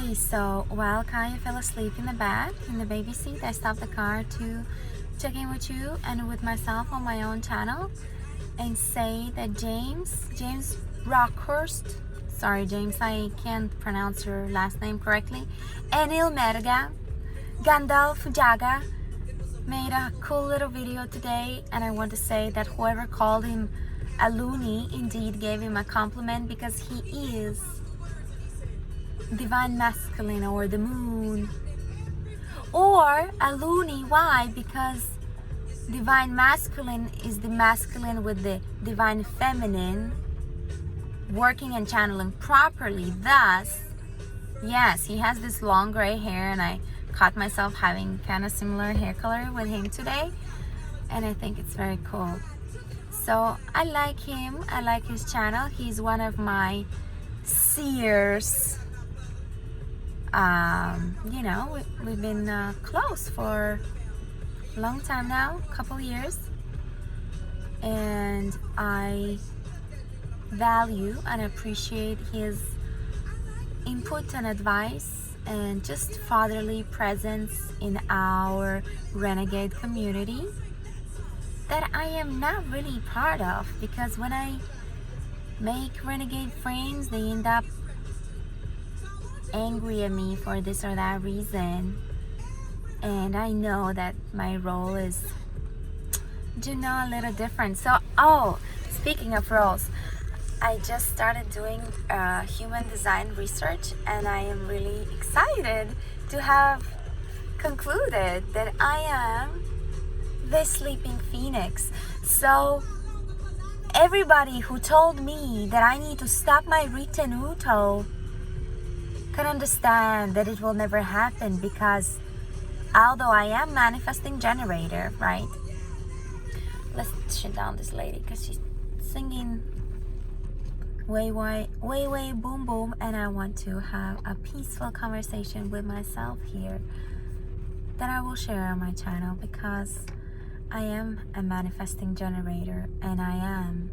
Okay, so while Kaya fell asleep in the back, in the baby seat, I stopped the car to check in with you and with myself on my own channel and say that James Rockhurst, sorry James, I can't pronounce your last name correctly, Enil Merga, Gandalf Jaga, made a cool little video today, and I want to say that whoever called him a loony indeed gave him a compliment, because he is divine masculine, or the moon, or a loony. Why? Because divine masculine is the masculine with the divine feminine working and channeling properly. Thus, yes, he has this long gray hair, and I caught myself having kind of similar hair color with him today, and I think it's very cool. So I like him, I like his channel. He's one of my seers. You know, we've been close for a long time now, a couple years, and I value and appreciate his input and advice and just fatherly presence in our renegade community that I am not really part of, because when I make renegade friends, they end up angry at me for this or that reason, and I know that my role is, you know, a little different. So, speaking of roles, I just started doing human design research, and I am really excited to have concluded that I am the sleeping phoenix. So everybody who told me that I need to stop my ritenuto can understand that it will never happen, because although I am manifesting generator, right? Let's shut down this lady because she's singing way boom boom, and I want to have a peaceful conversation with myself here that I will share on my channel, because I am a manifesting generator, and I am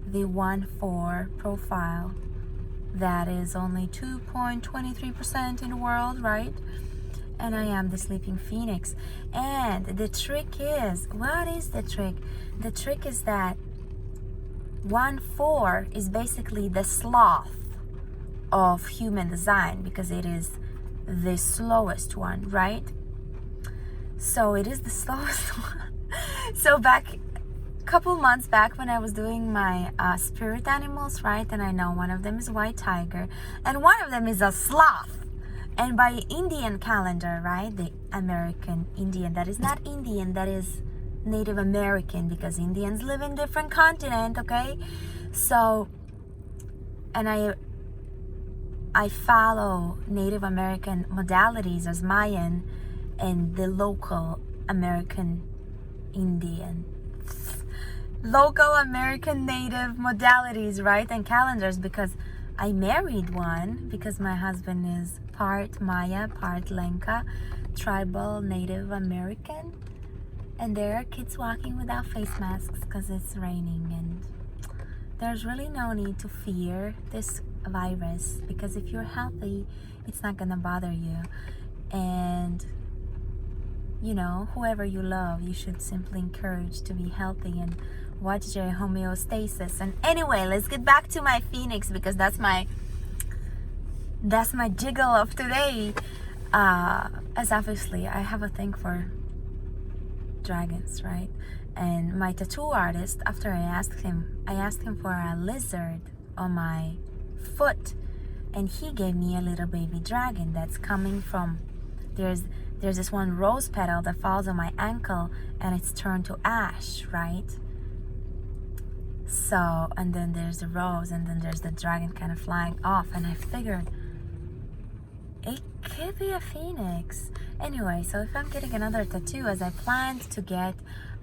the 1-4 profile that is only 2.23% in the world, right? And I am the sleeping phoenix. And the trick is, what is the trick? The trick is that 1-4 is basically the sloth of human design, because it is the slowest one, right? So it is the slowest one. So couple months back, when I was doing my spirit animals, right, and I know one of them is white tiger and one of them is a sloth, and by Indian calendar, right, the American Indian, that is not Indian, that is Native American, because Indians live in different continent, okay? So, and I follow Native American modalities as Mayan and the local American Indian, local American Native modalities, right, and calendars, because I married one, because my husband is part Maya, part Lenka, tribal Native American, and there are kids walking without face masks because it's raining, and there's really no need to fear this virus, because if you're healthy, it's not gonna bother you. And you know, whoever you love, you should simply encourage to be healthy and watch your homeostasis. And anyway, let's get back to my phoenix, because that's my jiggle of today. As obviously I have a thing for dragons, right? And my tattoo artist, after I asked him for a lizard on my foot, and he gave me a little baby dragon that's coming from, there's this one rose petal that falls on my ankle, and it's turned to ash, right? So, and then there's the rose, and then there's the dragon kind of flying off, and I figured it could be a phoenix. Anyway, so if I'm getting another tattoo, as I planned to get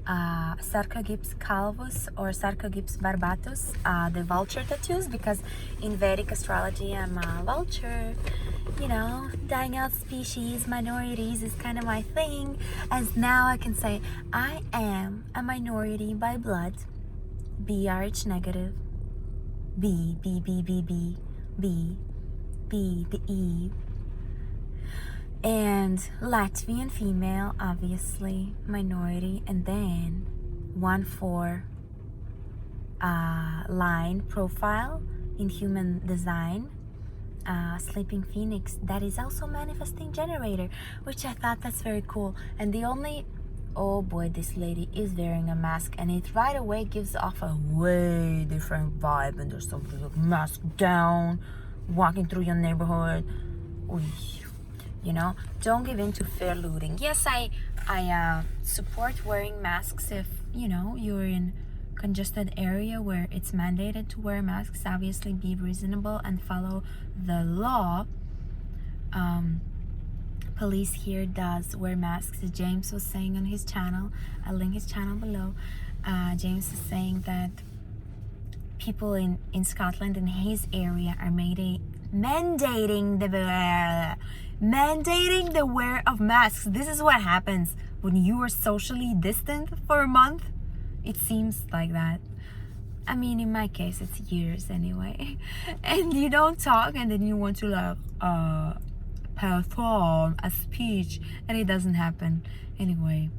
Sarcogips calvus or Sarcogips barbatus, the vulture tattoos, because in Vedic astrology I'm a vulture. You know, dying out species, minorities is kind of my thing, as now I can say I am a minority by blood, BRH negative, B, B, the E. And Latvian female, obviously, minority. And then 1-4 line profile in human design. Sleeping Phoenix, that is also manifesting generator, which I thought that's very cool. And the only, oh boy, this lady is wearing a mask, and it right away gives off a way different vibe. And there's somebody like mask down, walking through your neighborhood. Oy. You know, don't give in to fear looting. Yes, I support wearing masks if, you know, you're in congested area where it's mandated to wear masks. Obviously be reasonable and follow the law. Police here does wear masks. James was saying on his channel, I'll link his channel below. James is saying that people in Scotland, in his area, are mandating the wear of masks. This is what happens when you are socially distant for a month. It seems like that. I mean, in my case, it's years anyway. And you don't talk, and then you want to like perform a speech, and it doesn't happen anyway.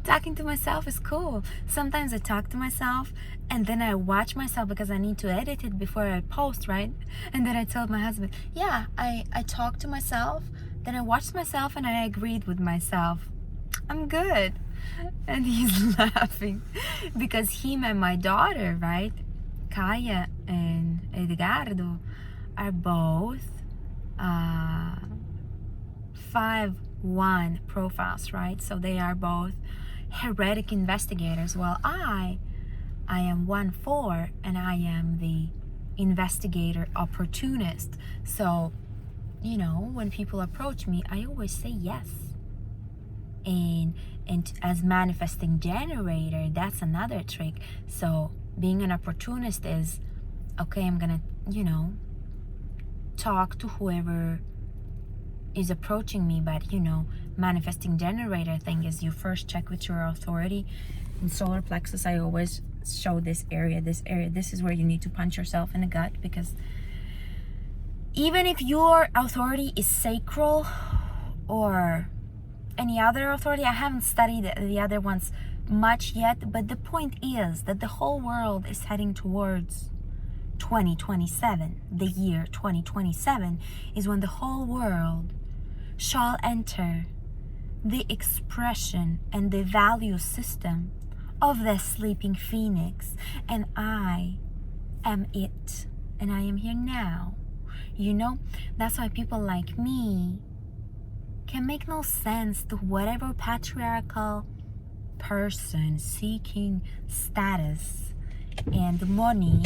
Talking to myself is cool. Sometimes I talk to myself, and then I watch myself because I need to edit it before I post, right? And then I tell my husband, yeah, I talk to myself, then I watched myself, and I agreed with myself. I'm good. And he's laughing because him and my daughter, right, Kaya and Edgardo, are both 5-1 profiles, right? So they are both heretic investigators. Well, I am 1-4, and I am the investigator opportunist. So, you know, when people approach me, I always say yes. And as manifesting generator, that's another trick. So being an opportunist is, okay, I'm gonna, you know, talk to whoever is approaching me. But, you know, manifesting generator thing is you first check with your authority. In solar plexus, I always show this area. This is where you need to punch yourself in the gut, because even if your authority is sacral or any other authority, I haven't studied the other ones much yet, but the point is that the whole world is heading towards 2027. The year 2027 is when the whole world shall enter the expression and the value system of the sleeping phoenix, and I am it, and I am here now. You know, that's why people like me can make no sense to whatever patriarchal person seeking status and money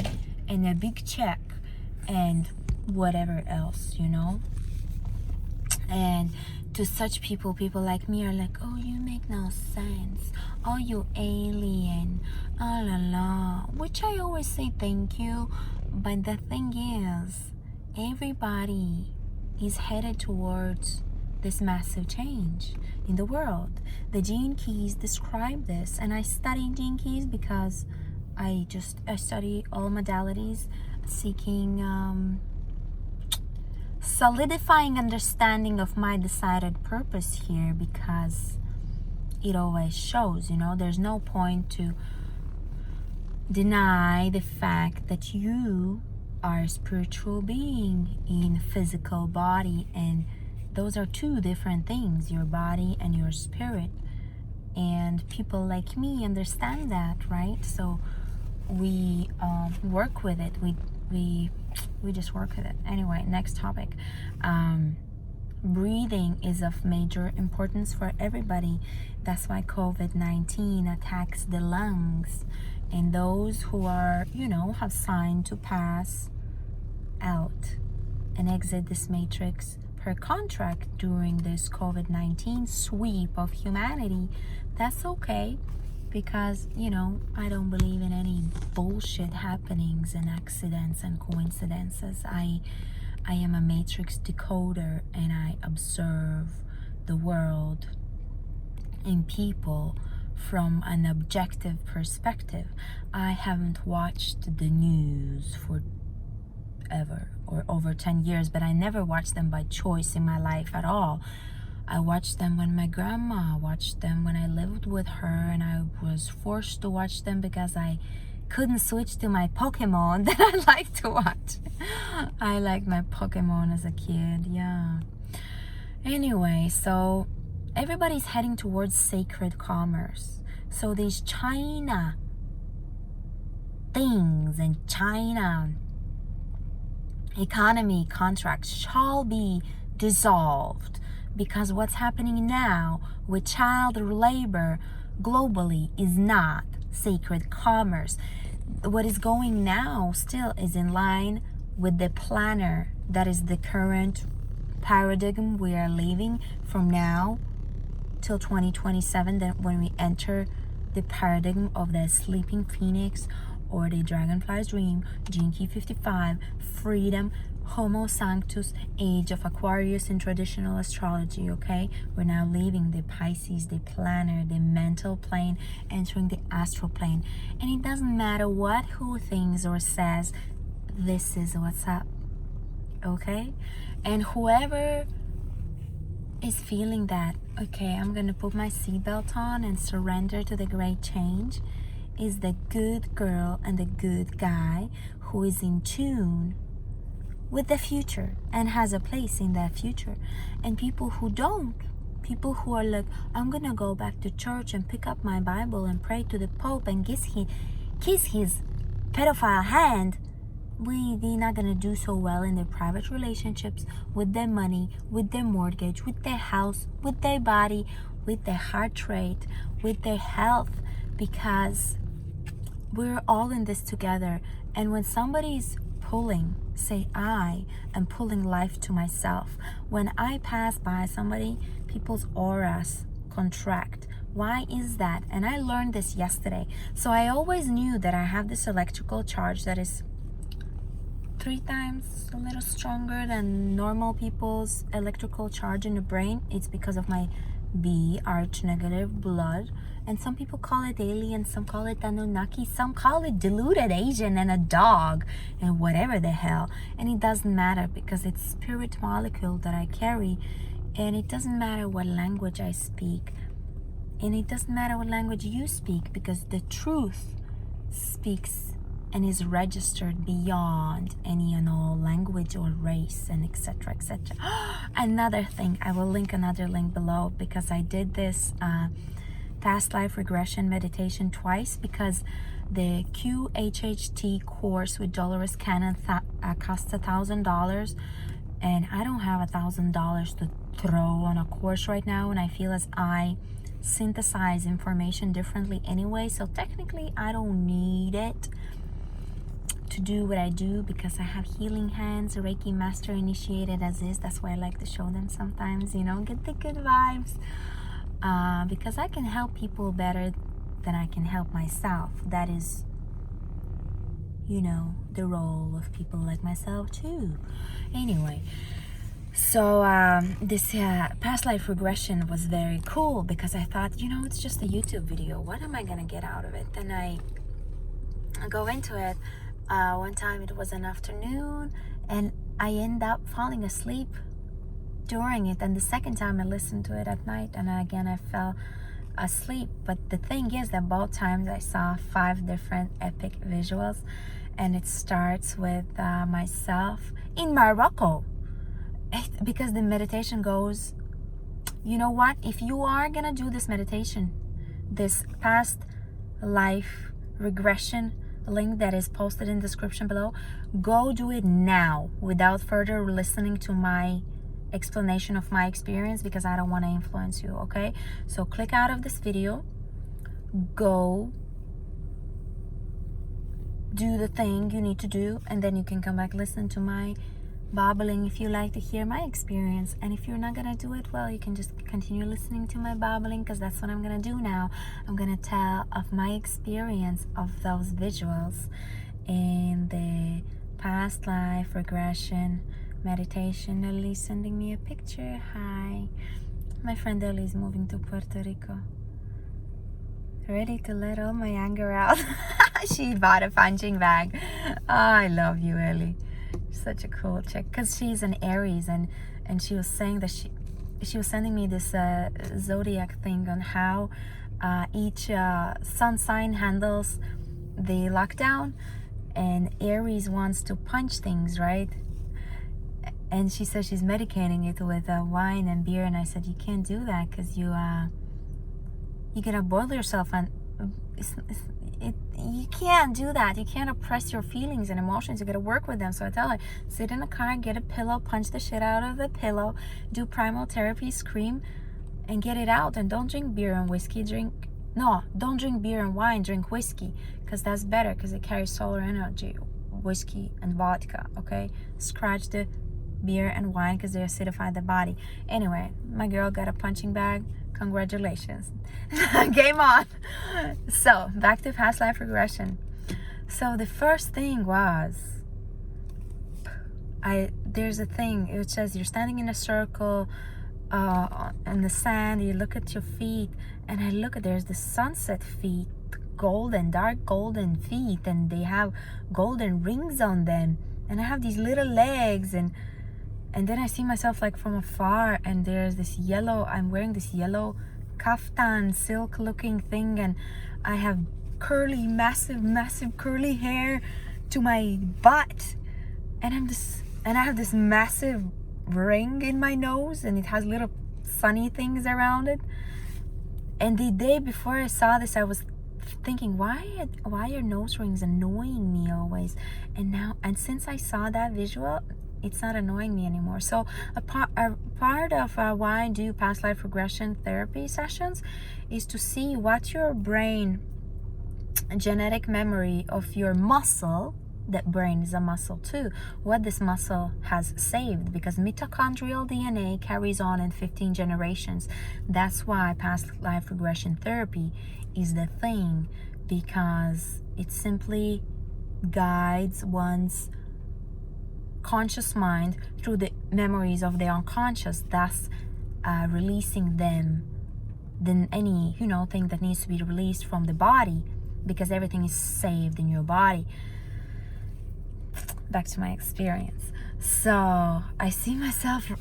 and a big check and whatever else, you know. And to such people like me are like, oh, you make no sense, oh, you alien, oh la la, which I always say thank you. But the thing is, everybody is headed towards this massive change in the world. The gene keys describe this, and I study gene keys because I study all modalities, seeking solidifying understanding of my decided purpose here, because it always shows, you know. There's no point to deny the fact that you are a spiritual being in physical body, and those are two different things, your body and your spirit. And people like me understand that, right? So we work with it. We just work with it. Anyway, next topic. Breathing is of major importance for everybody. That's why COVID-19 attacks the lungs. And those who are, you know, have signed to pass out and exit this matrix per contract during this COVID-19 sweep of humanity, that's okay, because, you know, I don't believe in any bullshit happenings and accidents and coincidences. I am a matrix decoder, and I observe the world and people from an objective perspective. I haven't watched the news for for over 10 years, but I never watched them by choice in my life at all. I watched them when my grandma watched them when I lived with her, and I was forced to watch them because I couldn't switch to my Pokemon that I like to watch. I liked my Pokemon as a kid, yeah. Anyway, so everybody's heading towards sacred commerce. So these China things and China economy contracts shall be dissolved, because what's happening now with child labor globally is not sacred commerce. What is going now still is in line with the planner. That is the current paradigm we are living from now till 2027, that when we enter the paradigm of the sleeping phoenix or the dragonfly's dream, Gene Key 55, freedom, Homo Sanctus, age of Aquarius in traditional astrology, okay? We're now leaving the Pisces, the planner, the mental plane, entering the astral plane. And it doesn't matter what who thinks or says, this is what's up, okay? And whoever is feeling that, okay, I'm gonna put my seatbelt on and surrender to the great change, is the good girl and the good guy who is in tune with the future and has a place in that future. And people who don't, people who are like, I'm gonna go back to church and pick up my Bible and pray to the Pope and kiss his pedophile hand, they're not gonna do so well in their private relationships, with their money, with their mortgage, with their house, with their body, with their heart rate, with their health, because we're all in this together. And when somebody's pulling, say, I am pulling life to myself. When I pass by somebody, people's auras contract. Why is that? And I learned this yesterday. So I always knew that I have this electrical charge that is 3 times a little stronger than normal people's electrical charge in the brain. It's because of my B, arch negative blood. And some people call it alien, some call it Anunnaki, some call it diluted Asian and a dog and whatever the hell. And it doesn't matter, because it's spirit molecule that I carry. And it doesn't matter what language I speak. And it doesn't matter what language you speak, because the truth speaks and is registered beyond any and all language or race, and etc, etc. Another thing, I will link another link below, because I did this past life regression meditation twice, because the QHHT course with Dolores Cannon costs $1,000, and I don't have $1,000 to throw on a course right now, and I feel as I synthesize information differently anyway, so technically I don't need it to do what I do, because I have healing hands, Reiki master initiated as is. That's why I like to show them sometimes, you know, get the good vibes, because I can help people better than I can help myself. That is, you know, the role of people like myself too. Anyway, so this past life regression was very cool, because I thought, you know, it's just a YouTube video, what am I gonna get out of it? Then I go into it. One time it was an afternoon, and I end up falling asleep during it, and the second time I listened to it at night, and again I fell asleep. But the thing is that both times I saw 5 different epic visuals, and it starts with myself in Morocco, because the meditation goes, you know what, if you are gonna do this meditation, this past life regression link that is posted in the description below, go do it now without further listening to my explanation of my experience, because I don't want to influence you, okay? So click out of this video, go do the thing you need to do, and then you can come back, listen to my babbling if you like to hear my experience. And if you're not gonna do it, well, you can just continue listening to my babbling, because that's what I'm gonna do now. I'm gonna tell of my experience of those visuals in the past life regression meditation. Lily's sending me a picture. Hi, my friend Lily is moving to Puerto Rico, ready to let all my anger out. She bought a punching bag. Oh, I love you, Ellie. Such a cool chick, because she's an Aries, and she was saying that she was sending me this zodiac thing on how each sun sign handles the lockdown, and Aries wants to punch things, right? And she says she's medicating it with wine and beer, and I said you can't do that because you're gonna boil yourself, and you can't do that. You can't oppress your feelings and emotions. You gotta work with them. So I tell her, sit in a car, get a pillow, punch the shit out of the pillow, do primal therapy, scream, and get it out. And don't drink beer and whiskey. Don't drink beer and wine. Drink whiskey, because that's better, because it carries solar energy. Whiskey and vodka, okay? Scratch the beer and wine because they acidify the body. Anyway, my girl got a punching bag. Congratulations. Game on. So back to past life regression. So the first thing was, there's a thing, it says you're standing in a circle in the sand, you look at your feet, and I look at, there's the sunset feet, golden, dark golden feet, and they have golden rings on them, and I have these little legs, and then I see myself like from afar, and there's this yellow, I'm wearing this yellow kaftan silk looking thing, and I have curly, massive curly hair to my butt, and I have this massive ring in my nose, and it has little sunny things around it. And the day before I saw this, I was thinking, why are nose rings annoying me always? And since I saw that visual, it's not annoying me anymore. So a part of why I do past life regression therapy sessions is to see what your brain genetic memory of your muscle, that brain is a muscle too, what this muscle has saved, because mitochondrial DNA carries on in 15 generations. That's why past life regression therapy is the thing, because it simply guides one's conscious mind through the memories of the unconscious, thus releasing them than any thing that needs to be released from the body, because everything is saved in your body. Back to my experience. So I see myself,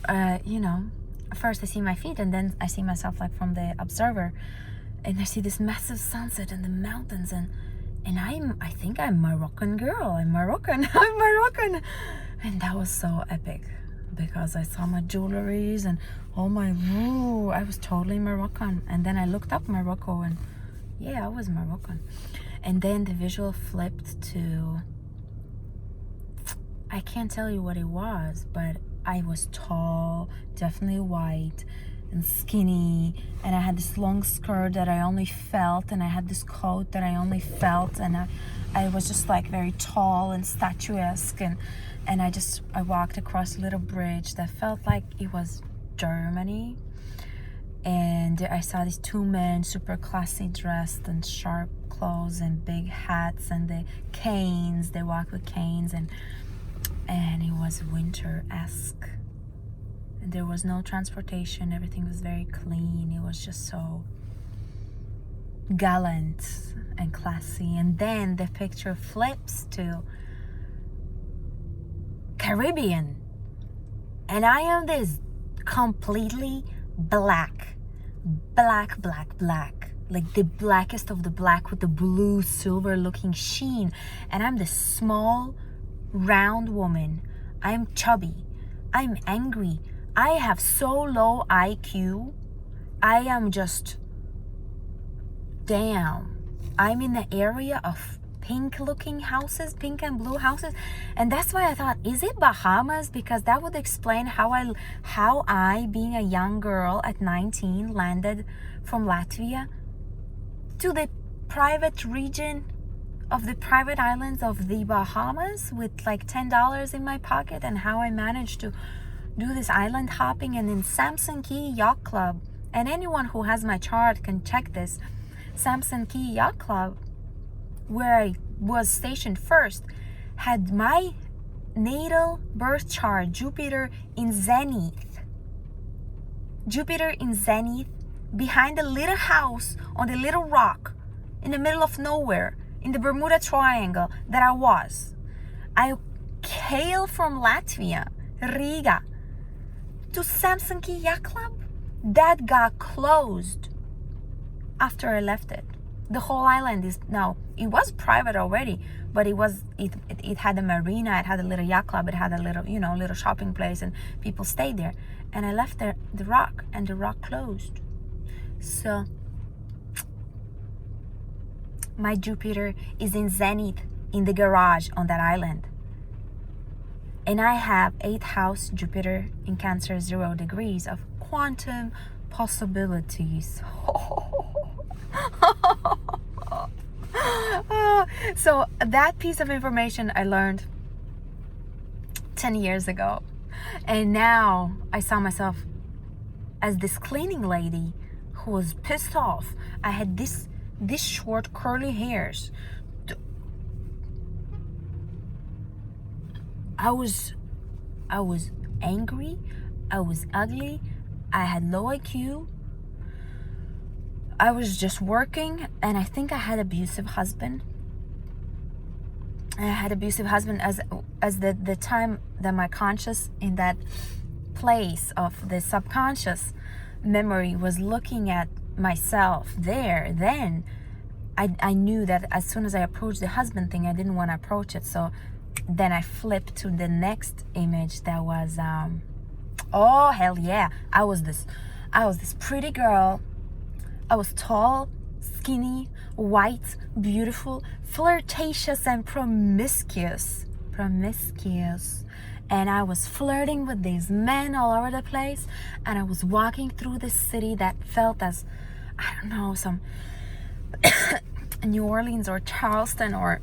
first I see my feet, and then I see myself like from the observer, and I see this massive sunset and the mountains, and I think I'm Moroccan girl. I'm Moroccan. And that was so epic, because I saw my jewelries and I was totally Moroccan. And then I looked up Morocco, and yeah, I was Moroccan. And then the visual flipped to, I can't tell you what it was, but I was tall, definitely white and skinny, and I had this long skirt that I only felt, and I had this coat that I only felt, and I was just like very tall and statuesque, and I walked across a little bridge that felt like it was Germany, and I saw these two men, super classy dressed and sharp clothes and big hats, and the canes, they walked with canes, and it was winter-esque. And there was no transportation, everything was very clean, it was just so gallant and classy. And then the picture flips to Caribbean, and I am this completely black, like the blackest of the black with the blue silver looking sheen, and I'm this small round woman. I'm chubby, I'm angry, I have so low IQ, I am just, damn, I'm in the area of pink looking houses, pink and blue houses. And that's why I thought, is it Bahamas? Because that would explain how I being a young girl at 19 landed from Latvia to the private region of the private islands of the Bahamas with like $10 in my pocket, and how I managed to do this island hopping. And in Samson Key Yacht Club, and anyone who has my chart can check this, Samson Key Yacht Club, where I was stationed first, had my natal birth chart, Jupiter in Zenith, behind a little house on the little rock in the middle of nowhere in the Bermuda Triangle that I hail from Latvia, Riga, to Samsonki Yacht Club, that got closed after I left it. The whole island is now, it was private already, but it had a marina, it had a little yacht club, it had a little, little shopping place, and people stayed there. And I left there, the rock, and the rock closed. So my Jupiter is in Zenith, in the garage on that island. And I have 8th house Jupiter in Cancer, 0 degrees of quantum possibilities. So that piece of information I learned 10 years ago. And now I saw myself as this cleaning lady who was pissed off. I had this short curly hairs. I was angry, I was ugly, I had low IQ, I was just working, and I think I had abusive husband. I had abusive husband as the time that my conscious, in that place of the subconscious memory, was looking at myself there. Then I knew that as soon as I approached the husband thing, I didn't want to approach it. So then I flipped to the next image that was oh hell yeah, I was this pretty girl. I was tall, skinny, white, beautiful, flirtatious, and promiscuous. And I was flirting with these men all over the place, and I was walking through this city that felt as, I don't know, some New Orleans or Charleston or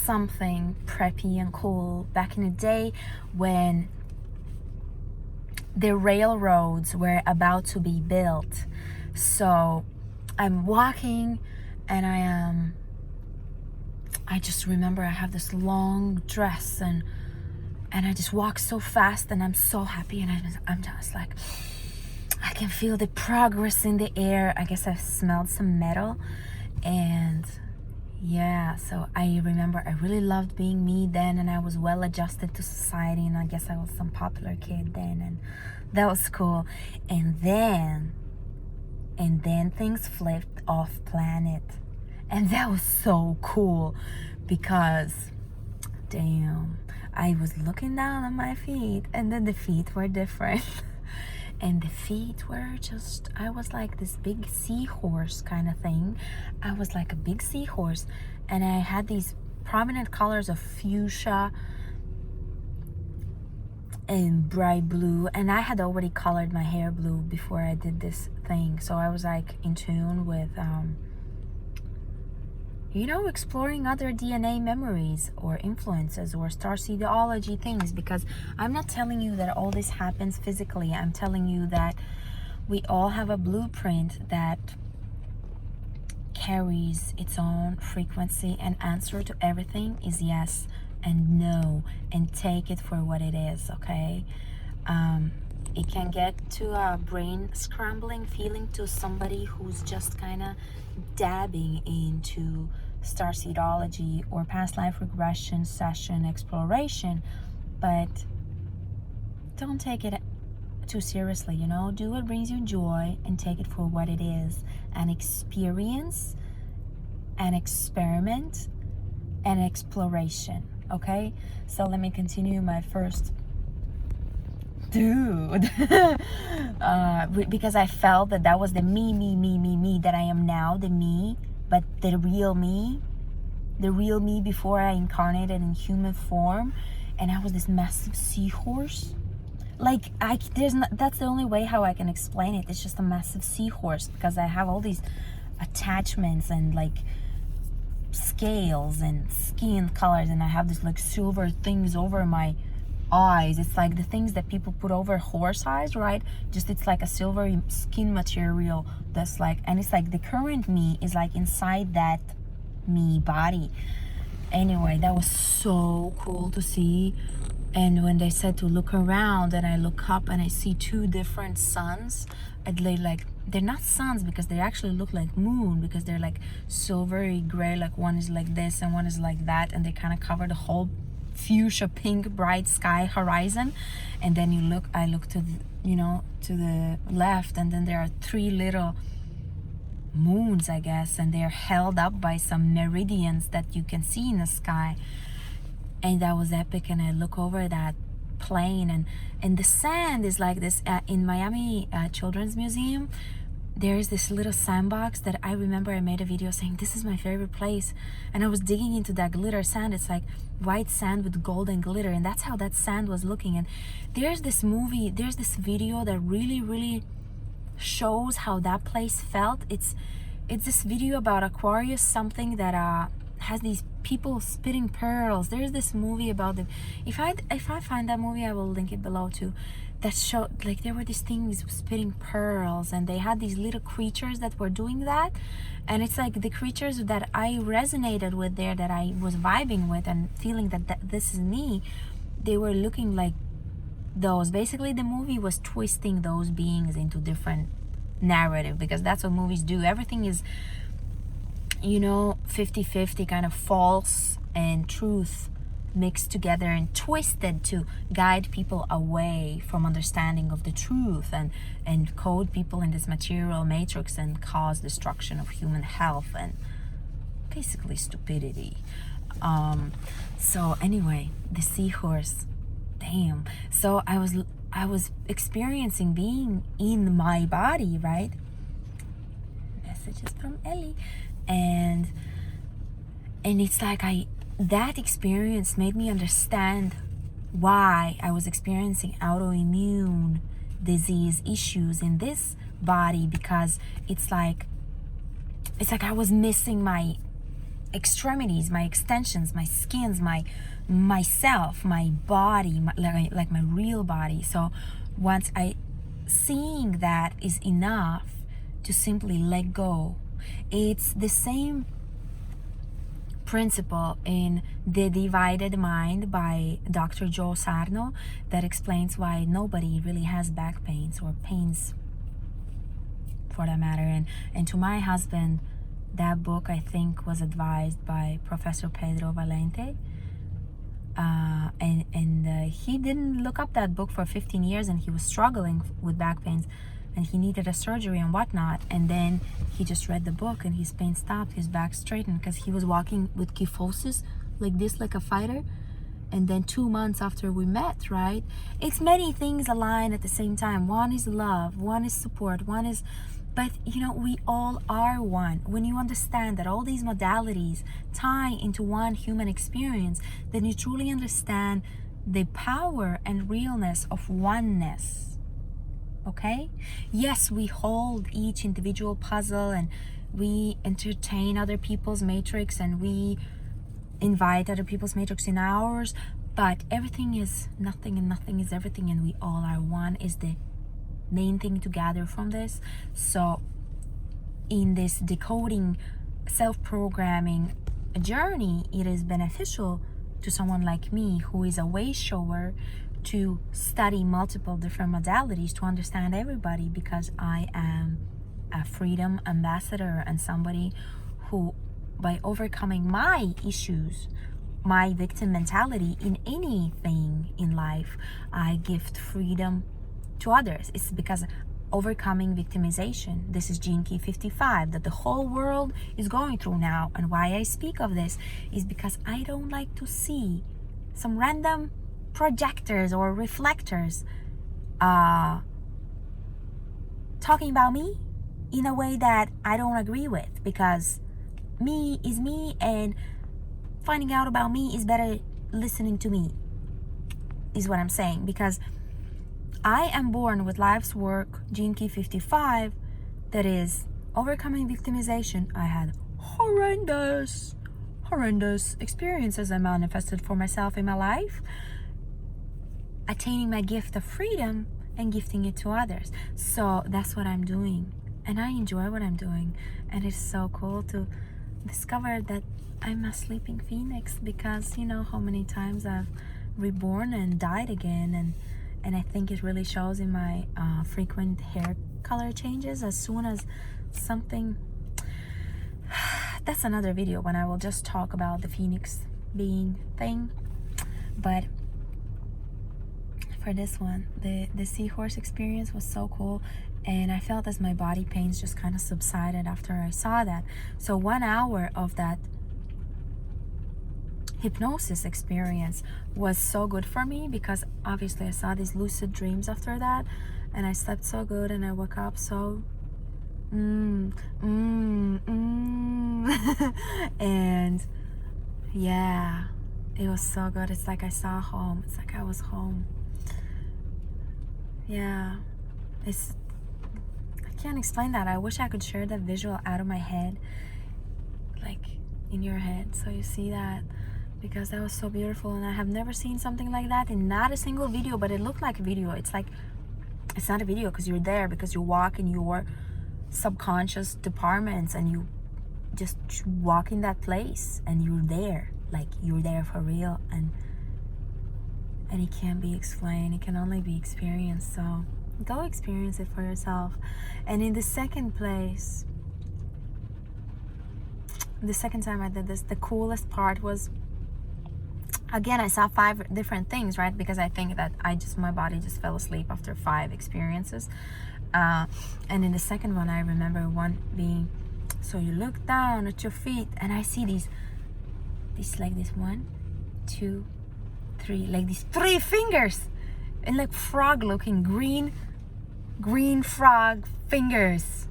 something preppy and cool back in the day when the railroads were about to be built. So I'm walking, and I just remember I have this long dress, and I just walk so fast, and I'm so happy, and I'm just like, I can feel the progress in the air. I guess I smelled some metal, and yeah, so I remember I really loved being me then, and I was well adjusted to society, and I guess I was some popular kid then, and that was cool. And then things flipped off planet, and that was so cool because damn, I was looking down on my feet, and then the feet were different. And the feet were just, I was like this big seahorse kind of thing. I was like a big seahorse, and I had these prominent colors of fuchsia and bright blue, and I had already colored my hair blue before I did this thing. So I was like in tune with exploring other DNA memories or influences or star seedology things, because I'm not telling you that all this happens physically. I'm telling you that we all have a blueprint that carries its own frequency, and answer to everything is yes and no, and take it for what it is, okay? It can get to a brain scrambling feeling to somebody who's just kind of dabbing into starseedology or past life regression session exploration, but don't take it too seriously. Do what brings you joy and take it for what it is, an experience, an experiment, and exploration. Okay, so let me continue my first because I felt that was the me that I am now, the me, but the real me before I incarnated in human form, and I was this massive seahorse. Like that's the only way how I can explain it. It's just a massive seahorse, because I have all these attachments and like scales and skin colors, and I have this like silver things over my eyes. It's like the things that people put over horse eyes, right? Just it's like a silvery skin material that's like, and it's like the current me is like inside that me body. Anyway, that was so cool to see. And when they said to look around, and I look up and I see 2 different suns, they're not suns because they actually look like moon, because they're like silvery gray, like one is like this and one is like that, and they kind of cover the whole fuchsia pink bright sky horizon, and then I look to the left, and then there are 3 little moons, I guess, and they're held up by some meridians that you can see in the sky. And that was epic. And I look over that plane, and the sand is like this. In Miami Children's Museum, there's this little sandbox that I remember I made a video saying this is my favorite place, and I was digging into that glitter sand. It's like white sand with golden glitter, and that's how that sand was looking. And there's this video that really shows how that place felt. It's this video about Aquarius something that has these people spitting pearls. There's this movie about them. If I find that movie, I will link it below too. That showed like there were these things spitting pearls, and they had these little creatures that were doing that. And it's like the creatures that I resonated with there, that I was vibing with and feeling that this is me, they were looking like those. Basically the movie was twisting those beings into different narrative, because that's what movies do. Everything is 50-50, kind of false and truth mixed together and twisted to guide people away from understanding of the truth, and code people in this material matrix and cause destruction of human health and basically stupidity. So anyway, the seahorse, damn. So I was experiencing being in my body, right? Messages from Ellie. And it's like that experience made me understand why I was experiencing autoimmune disease issues in this body, because it's like I was missing my extremities, my extensions, my skins, myself, my body, like my real body. So once seeing that is enough to simply let go. It's the same principle in The Divided Mind by Dr. Joe Sarno that explains why nobody really has back pains or pains for that matter. And to my husband, that book I think was advised by Professor Pedro Valente. And he didn't look up that book for 15 years, and he was struggling with back pains, and he needed a surgery and whatnot. And then he just read the book, and his pain stopped, his back straightened, because he was walking with kyphosis like this, like a fighter. And then 2 months after we met, right? It's many things align at the same time. One is love, one is support, one is... But, we all are one. When you understand that all these modalities tie into one human experience, then you truly understand the power and realness of oneness. Okay? Yes, we hold each individual puzzle, and we entertain other people's matrix, and we invite other people's matrix in ours, but everything is nothing and nothing is everything, and we all are one is the main thing to gather from this. So in this decoding, self-programming journey, it is beneficial to someone like me, who is a way shower, to study multiple different modalities to understand everybody, because I am a freedom ambassador and somebody who, by overcoming my issues, my victim mentality in anything in life, I gift freedom to others. It's because overcoming victimization. This is Gene Key 55 that the whole world is going through now. And why I speak of this is because I don't like to see some random projectors or reflectors talking about me in a way that I don't agree with, because me is me, and finding out about me is better listening to me, is what I'm saying. Because I am born with life's work, Gene Key 55, that is overcoming victimization. I had horrendous experiences I manifested for myself in my life, attaining my gift of freedom and gifting it to others. So that's what I'm doing, and I enjoy what I'm doing. And it's so cool to discover that I'm a sleeping phoenix, because how many times I've reborn and died again, and I think it really shows in my frequent hair color changes. As soon as something... That's another video when I will just talk about the phoenix being thing. But for this one, the seahorse experience was so cool, and I felt as my body pains just kind of subsided after I saw that. So 1 hour of that hypnosis experience was so good for me, because obviously I saw these lucid dreams after that, and I slept so good, and I woke up so and yeah, it was so good. It's like I saw home. It's like I was home. Yeah, I can't explain that. I wish I could share that visual out of my head, like in your head, so you see that, because that was so beautiful. And I have never seen something like that in not a single video, but it looked like a video. It's like, it's not a video because you're there, because you walk in your subconscious departments and you just walk in that place and you're there, like you're there for real. And it can't be explained, it can only be experienced. So go experience it for yourself. And in the second place, the second time I did this, the coolest part was, again, I saw 5 different things, right? Because I think that my body just fell asleep after 5 experiences. And in the second one, I remember one being, so you look down at your feet and I see these like this 1, 2, 3, like these 3 fingers, and like frog looking green frog fingers.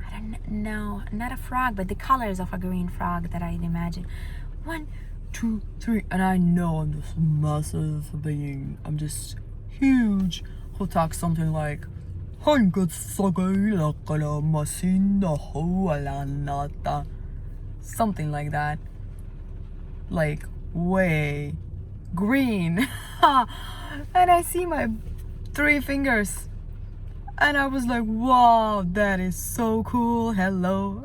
I don't know, not a frog, but the colors of a green frog that I'd imagine. 1, 2, 3, and I know I'm this massive being. I'm just huge. Who talks something like, something like that, like way green. And I see my 3 fingers, and I was like, wow, that is so cool. Hello.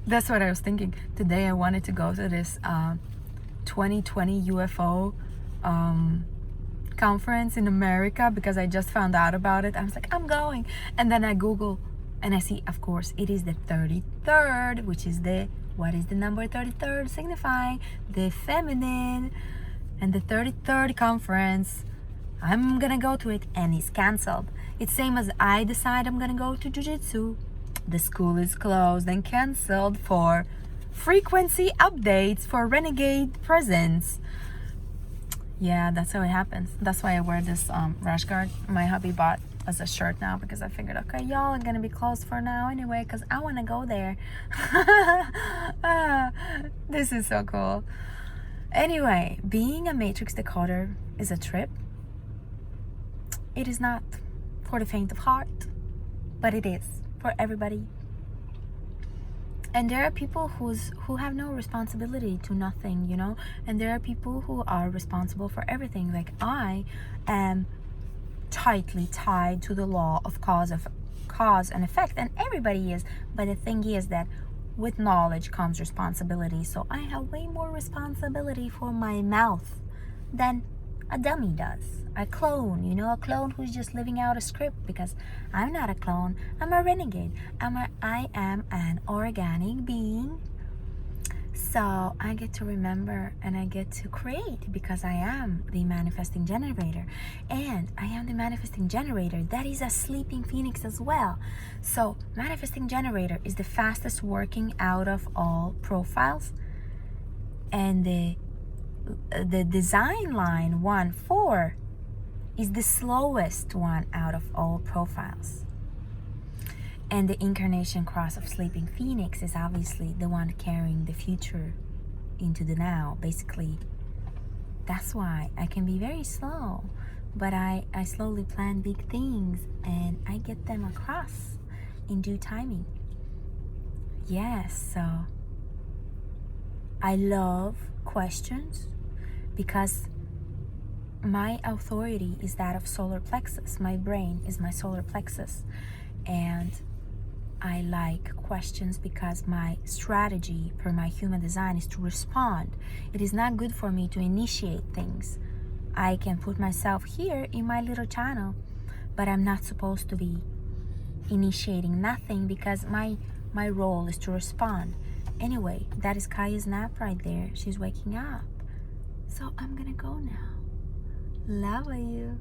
That's what I was thinking. Today I wanted to go to this 2020 UFO conference in America, because I just found out about it. I was like, I'm going. And then I Google and I see, of course, it is the 33rd, which is what is the number 33rd signifying? The feminine. And the 33rd conference, I'm gonna go to it, and it's canceled. It's same as I decide I'm gonna go to jiu-jitsu. The school is closed and canceled for frequency updates for renegade presents. Yeah, that's how it happens. That's why I wear this rash guard my hubby bought as a shirt now, because I figured, okay, y'all are gonna be closed for now anyway, because I want to go there. This is so cool. Anyway, being a matrix decoder is a trip. It is not for the faint of heart, but it is for everybody. And there are people who have no responsibility to nothing, you know, and there are people who are responsible for everything. Like, I am tightly tied to the law of cause and effect, and everybody is. But the thing is that with knowledge comes responsibility. So I have way more responsibility for my mouth than a dummy does. A clone, you know, a clone who's just living out a script, because I'm not a clone, I'm a renegade. I am an organic being. So I get to remember and I get to create, because I am the manifesting generator. And I am the manifesting generator that is a sleeping phoenix as well. So manifesting generator is the fastest working out of all profiles. And the design line 1-4 is the slowest one out of all profiles. And the incarnation cross of sleeping phoenix is obviously the one carrying the future into the now. Basically, that's why I can be very slow, but I slowly plan big things and I get them across in due timing. Yes, so I love questions, because my authority is that of solar plexus. My brain is my solar plexus, and I like questions because my strategy per my human design is to respond. It is not good for me to initiate things. I can put myself here in my little channel, but I'm not supposed to be initiating nothing, because my role is to respond. Anyway, that is Kaya's nap right there. She's waking up. So I'm gonna go now. Love you.